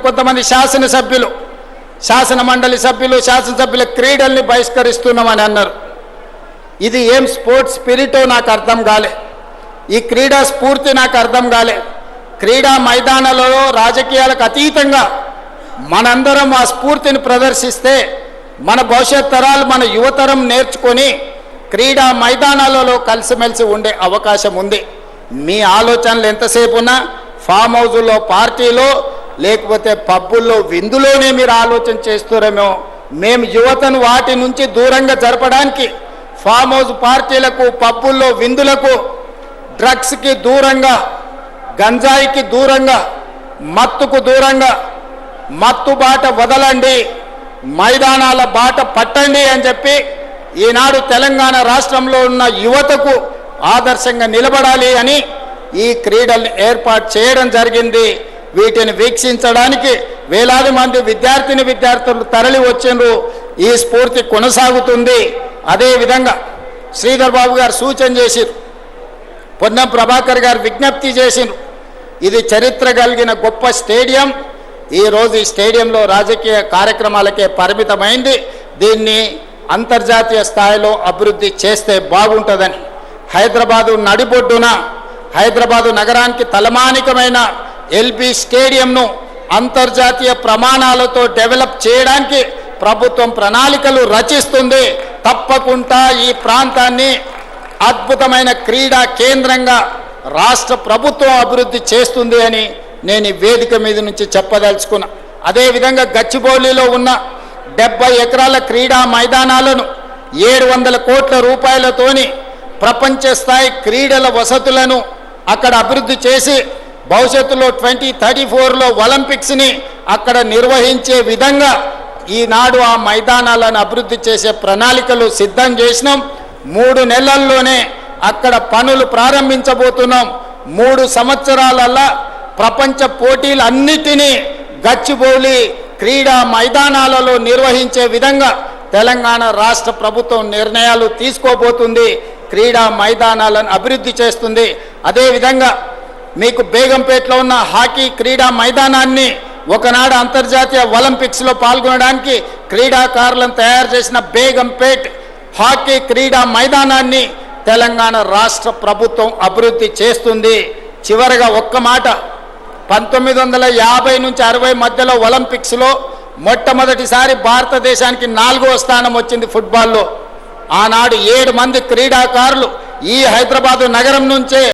కొంతమంది శాసన మండలి సభ్యులు శాసనసభ్యుల క్రీడల్ని బహిష్కరిస్తున్నామని అన్నారు. ఇది ఏం స్పోర్ట్స్ స్పిరిటో నాకు అర్థం కాలే. ఈ క్రీడా స్ఫూర్తి నాకు అర్థం కాలే. క్రీడా మైదానాలలో రాజకీయాలకు అతీతంగా మనందరం ఆ స్ఫూర్తిని ప్రదర్శిస్తే మన భవిష్యత్ తరాలు మన యువతరం నేర్చుకొని క్రీడా మైదానాలలో కలిసిమెలిసి ఉండే అవకాశం ఉంది. మీ ఆలోచనలు ఎంతసేపు ఉన్నా ఫామ్ హౌజుల్లో పార్టీలో లేకపోతే పబ్బుల్లో విందులోనే మీరు ఆలోచన చేస్తారేమో. మేము యువతను వాటి నుంచి దూరంగా జరపడానికి ఫామ్ హౌస్ పార్టీలకు పబ్బుల్లో విందులకు డ్రగ్స్కి దూరంగా గంజాయికి దూరంగా మత్తుకు దూరంగా మత్తు బాట వదలండి, మైదానాల బాట పట్టండి అని చెప్పి ఈనాడు తెలంగాణ రాష్ట్రంలో ఉన్న యువతకు ఆదర్శంగా నిలబడాలి అని ఈ క్రీడల్ని ఏర్పాటు చేయడం జరిగింది. వీటిని వీక్షించడానికి వేలాది మంది విద్యార్థులు తరలి వచ్చిండ్రు. ఈ స్ఫూర్తి కొనసాగుతుంది. అదేవిధంగా శ్రీధర్ బాబు గారు సూచన చేసిరు, పొన్నం ప్రభాకర్ గారు విజ్ఞప్తి చేసిరు. ఇది చరిత్ర కలిగిన గొప్ప స్టేడియం. ఈరోజు ఈ స్టేడియంలో రాజకీయ కార్యక్రమాలకే పరిమితమైంది. దీన్ని అంతర్జాతీయ స్థాయిలో అభివృద్ధి చేస్తే బాగుంటుందని హైదరాబాదు నడిబొడ్డున హైదరాబాదు నగరానికి తలమానికమైన ఎల్బీ స్టేడియంను అంతర్జాతీయ ప్రమాణాలతో డెవలప్ చేయడానికి ప్రభుత్వం ప్రణాళికలు రచిస్తుంది. తప్పకుండా ఈ ప్రాంతాన్ని అద్భుతమైన క్రీడా కేంద్రంగా రాష్ట్ర ప్రభుత్వం అభివృద్ధి చేస్తుంది అని నేను ఈ వేదిక మీద నుంచి చెప్పదలుచుకున్నా. అదేవిధంగా గచ్చిబౌలిలో ఉన్న 70 ఎకరాల క్రీడా మైదానాలను 700 కోట్ల రూపాయలతోని ప్రపంచ స్థాయి క్రీడల వసతులను అక్కడ అభివృద్ధి చేసి భవిష్యత్తులో 2034లో ఒలింపిక్స్ని అక్కడ నిర్వహించే విధంగా ఈనాడు ఆ మైదానాలను అభివృద్ధి చేసే ప్రణాళికలు సిద్ధం చేసినాం. 3 నెలల్లోనే అక్కడ పనులు ప్రారంభించబోతున్నాం. 3 సంవత్సరాలల్లా ప్రపంచ పోటీలన్నిటినీ గచ్చిబౌలి క్రీడా మైదానాలలో నిర్వహించే విధంగా తెలంగాణ రాష్ట్ర ప్రభుత్వం నిర్ణయాలు తీసుకోబోతుంది. క్రీడా మైదానాలను అభివృద్ధి చేస్తుంది. అదేవిధంగా మీకు బేగంపేటలో ఉన్న హాకీ క్రీడా మైదానాన్ని ఒకనాడు అంతర్జాతీయ ఒలింపిక్స్లో పాల్గొనడానికి క్రీడాకారులను తయారు చేసిన బేగంపేట్ హాకీ క్రీడా మైదానాన్ని తెలంగాణ రాష్ట్ర ప్రభుత్వం అభివృద్ధి చేస్తుంది. చివరగా ఒక్క మాట, 1950 నుంచి 60 మధ్యలో ఒలింపిక్స్లో మొట్టమొదటిసారి భారతదేశానికి 4వ స్థానం వచ్చింది ఫుట్బాల్లో. ఆనాడు 7 మంది క్రీడాకారులు ఈ హైదరాబాదు నగరం నుంచే